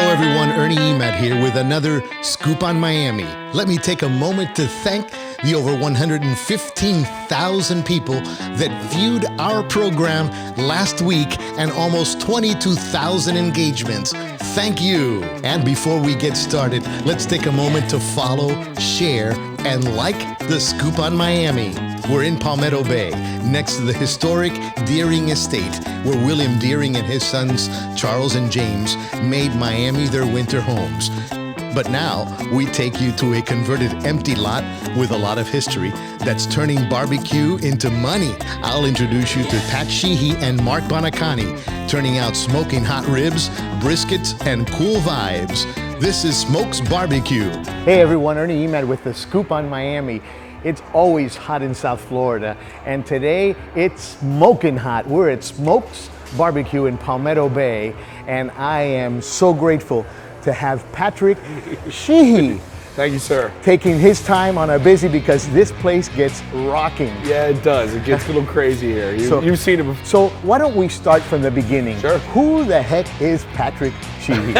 Hello everyone, Ernie Emat here with another Scoop on Miami. Let me take a moment to thank the over 115,000 people that viewed our program last week and almost 22,000 engagements. Thank you. And before we get started, let's take a moment to follow, share, and like the Scoop on Miami. We're in Palmetto Bay, next to the historic Deering Estate, where William Deering and his sons, Charles and James, made Miami their winter homes. But now, we take you to a converted empty lot with a lot of history that's turning barbecue into money. I'll introduce you to Pat Sheehy and Marc Buoniconti, turning out smoking hot ribs, briskets, and cool vibes. This is Smokez BBQ. Hey everyone, Ernie Emat with the Scoop on Miami. It's always hot in South Florida, and today it's smoking hot. We're at Smokez BBQ in Palmetto Bay, and I am so grateful to have Patrick Sheehy. Thank you, sir. Taking his time on a busy because this place gets rocking. Yeah, it does. It gets a little crazy here. You've seen it before. So why don't we start from the beginning? Sure. Who the heck is Patrick Sheehy?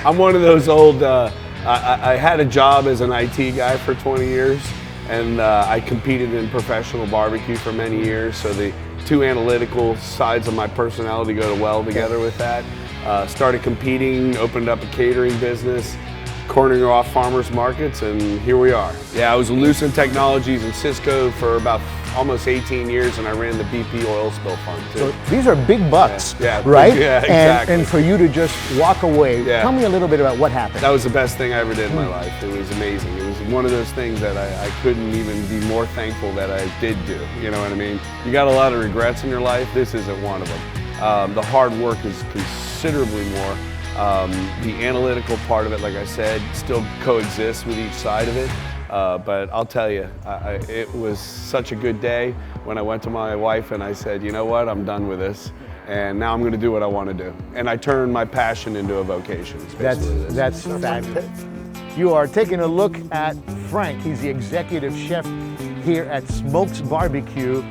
I'm one of those old, I had a job as an IT guy for 20 years, and I competed in professional barbecue for many years, so the two analytical sides of my personality go well together with that. Started competing, opened up a catering business, cornering off farmers markets, and here we are. Yeah, I was with Lucent Technologies and Cisco for about almost 18 years, and I ran the BP oil spill fund too. So these are big bucks, yeah, right? Yeah, exactly. And for you to just walk away, tell me a little bit about what happened. That was the best thing I ever did in my life. It was amazing. It was one of those things that I couldn't even be more thankful that I did do. You know what I mean? You got a lot of regrets in your life. This isn't one of them. The hard work is considerably more. The analytical part of it, like I said, still coexists with each side of it. But I'll tell you, it was such a good day when I went to my wife and I said, you know what, I'm done with this. And now I'm going to do what I want to do. And I turned my passion into a vocation. That's fabulous. You are taking a look at Frank. He's the executive chef here at Smokez BBQ.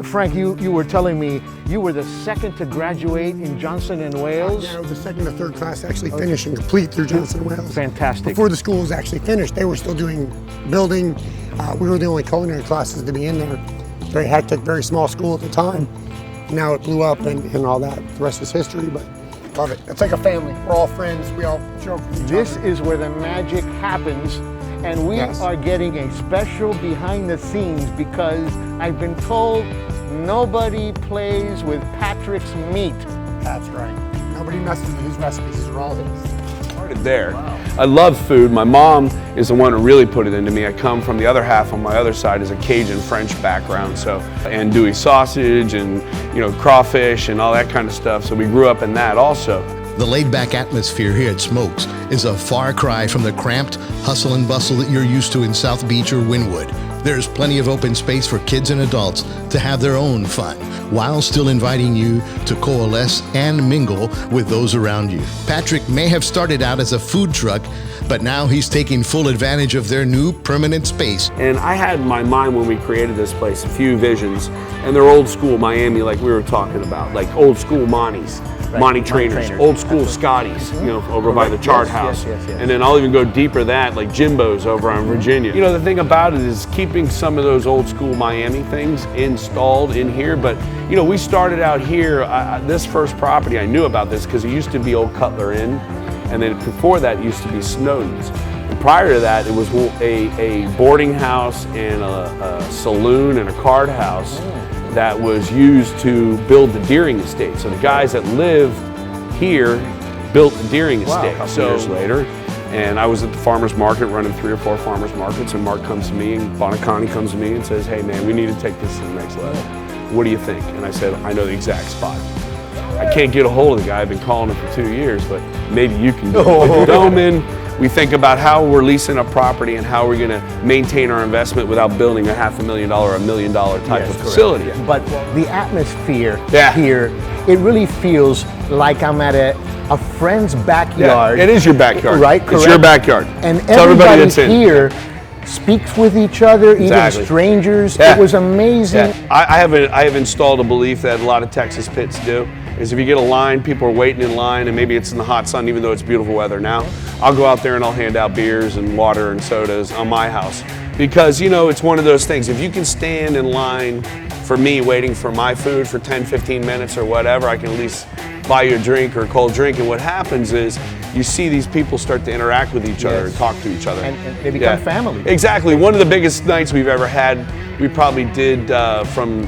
Frank, you were telling me you were the second to graduate in Johnson & Wales? Yeah, I was the second or third class to actually finish and complete through Johnson & Wales. Fantastic. Before the school was actually finished, they were still doing building. We were the only culinary classes to be in there. Very hectic, very small school at the time. Now it blew up and all that. The rest is history, but love it. It's like a family. We're all friends. We all joke with each This other. is where the magic happens. And we are getting a special behind the scenes because I've been told nobody plays with Patrick's meat. That's right. Nobody messes with his recipes. These are all his. Started there. Wow. I love food. My mom is the one who really put it into me. I come from the other half on my other side is a Cajun French background, so andouille sausage and crawfish and all that kind of stuff. So we grew up in that also. The laid-back atmosphere here at Smokez is a far cry from the cramped hustle and bustle that you're used to in South Beach or Wynwood. There's plenty of open space for kids and adults to have their own fun, while still inviting you to coalesce and mingle with those around you. Patrick may have started out as a food truck, but now he's taking full advantage of their new permanent space. And I had in my mind when we created this place a few visions, and they're old school Miami, like we were talking about, like old school Monty's. Monty Trainers, old school Scotty's, over by the Chart House. Yes. And then I'll even go deeper than that, like Jimbo's over on Virginia. The thing about it is keeping some of those old school Miami things installed in here. But, we started out here, this first property, I knew about this because it used to be Old Cutler Inn. And then before that, it used to be Snowden's. And prior to that, it was a boarding house and a saloon and a card house that was used to build the Deering estate. So the guys that live here built the Deering estate. So years later, and I was at the farmer's market running 3 or 4 farmer's markets, and Marc comes to me and Buoniconti comes to me and says, hey man, we need to take this to the next level. What do you think? And I said, I know the exact spot. I can't get a hold of the guy, I've been calling him for 2 years, but maybe you can do it. Come in, we think about how we're leasing a property and how we're going to maintain our investment without building a $500,000 or $1 million type of facility. But the atmosphere here, it really feels like I'm at a friend's backyard. Yeah, it is your backyard. Right, correct. It's your backyard. And tell everybody everybody that's in here speaks with each other, exactly. even strangers. Yeah. It was amazing. Yeah. I have installed a belief that a lot of Texas pits do, is if you get a line, people are waiting in line, and maybe it's in the hot sun, even though it's beautiful weather now, I'll go out there and I'll hand out beers and water and sodas on my house. Because, you know, it's one of those things. If you can stand in line for me waiting for my food for 10, 15 minutes or whatever, I can at least buy you a drink or a cold drink. And what happens is you see these people start to interact with each other and talk to each other. And they become family. Exactly. One of the biggest nights we've ever had, we probably did from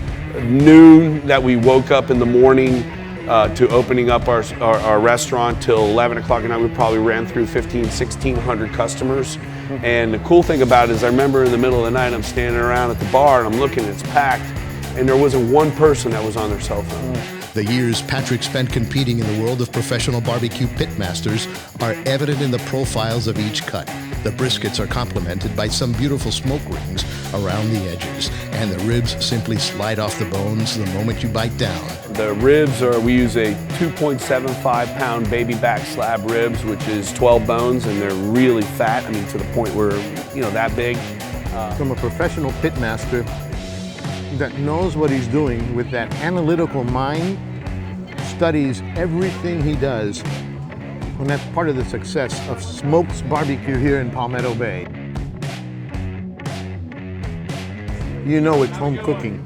noon that we woke up in the morning to opening up our restaurant till 11 o'clock at night. We probably ran through 1,600 customers. And the cool thing about it is I remember in the middle of the night I'm standing around at the bar and I'm looking, it's packed, and there wasn't one person that was on their cell phone. The years Patrick spent competing in the world of professional barbecue pitmasters are evident in the profiles of each cut. The briskets are complemented by some beautiful smoke rings around the edges, and the ribs simply slide off the bones the moment you bite down. The ribs we use a 2.75 pound baby back slab ribs, which is 12 bones, and they're really fat. I mean, to the point where, you know, that big. From a professional pitmaster that knows what he's doing with that analytical mind, studies everything he does, and that's part of the success of Smokez BBQ here in Palmetto Bay. You know it's home cooking.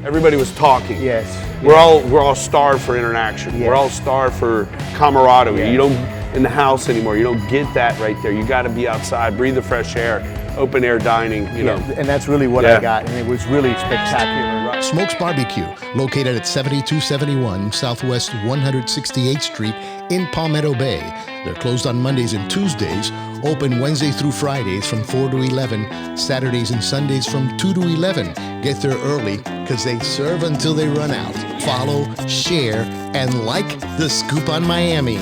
Everybody was talking. Yes. We're all starved for interaction. Yes. We're all starved for camaraderie. Yes. You don't in the house anymore. You don't get that right there. You got to be outside, breathe the fresh air, open air dining. You know. And that's really what I got, and it was really spectacular. Smokez BBQ, located at 7271 Southwest 168th Street in Palmetto Bay. They're closed on Mondays and Tuesdays, open Wednesday through Fridays from 4 to 11, Saturdays and Sundays from 2 to 11. Get there early because they serve until they run out. Follow, share, and like the Scoop on Miami.